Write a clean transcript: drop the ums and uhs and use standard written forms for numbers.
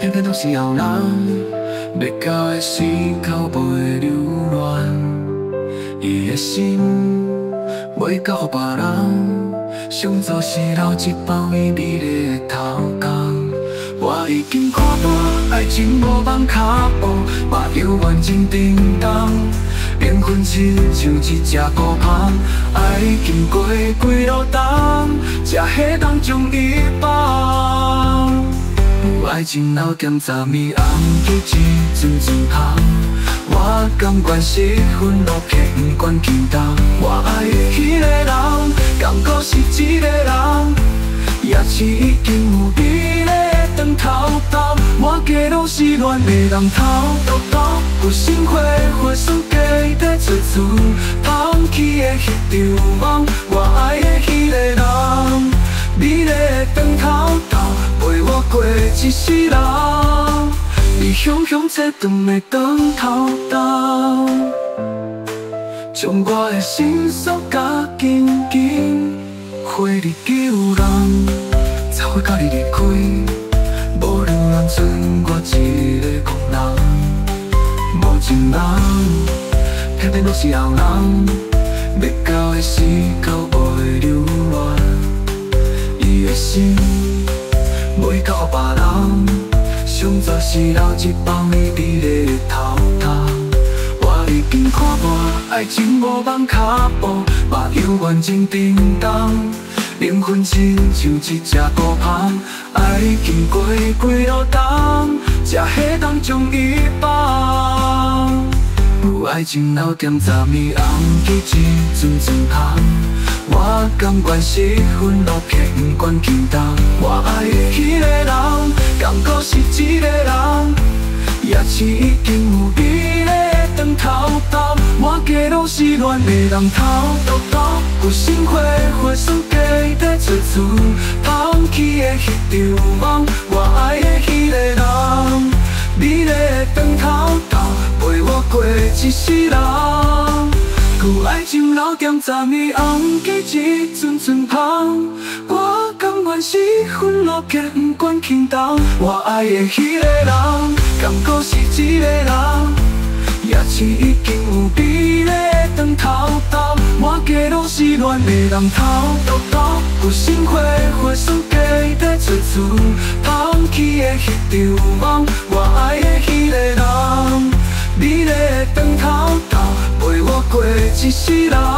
偏偏都是后人，要到的时候袂留恋。伊的心袂交予别人，上做是留一包伊美丽的头壳。我已经看破爱情无放脚步，嘛犹原真沉重。灵魂亲像一只孤蜂，爱经过几路冬，才下当将伊放。有爱情老店十米红，去一阵阵香。我甘愿失魂落魄，不管轻重。我爱的迄个人，敢搁是一个人，也是已经有美丽的长头发。我家拢是恋的人头豆豆，有心花花树家在处处放弃的迄场梦。我爱的迄个人，美丽的长头发，陪我过一世人。你雄雄切断的长头发，将我的心锁甲紧紧，花里救人，才会甲你离开。无流浪剩我一个孤人，无情人，偏偏都是后人，要到的时候袂留恋。伊的心袂交予别人，上做是留一包伊美丽的头壳。我已经看破爱情无放脚步，嘛犹原真沉重。灵魂亲像一只孤蜂，爱经过几路冬，才下当将伊放。有爱情老店十米红，去一阵阵香。我甘愿失魂落魄，不管轻重。我爱的迄个人，敢搁是一个人，也是已经有美丽的长头发。我家拢是恋的人头豆豆，有心花花树家在处处放弃的迄场梦。我爱的迄个人，美丽的长头发，陪我过一世人。有爱情老店十米红，去一阵阵香。我甘愿失魂落魄，不管轻重。我爱的迄个人，敢搁是一个人，也是已经有美丽的长头发。我家拢是恋的人头豆豆，有心花花树家在处处放弃的迄场梦。我爱的迄个人，美丽的长头发，陪我过一世人。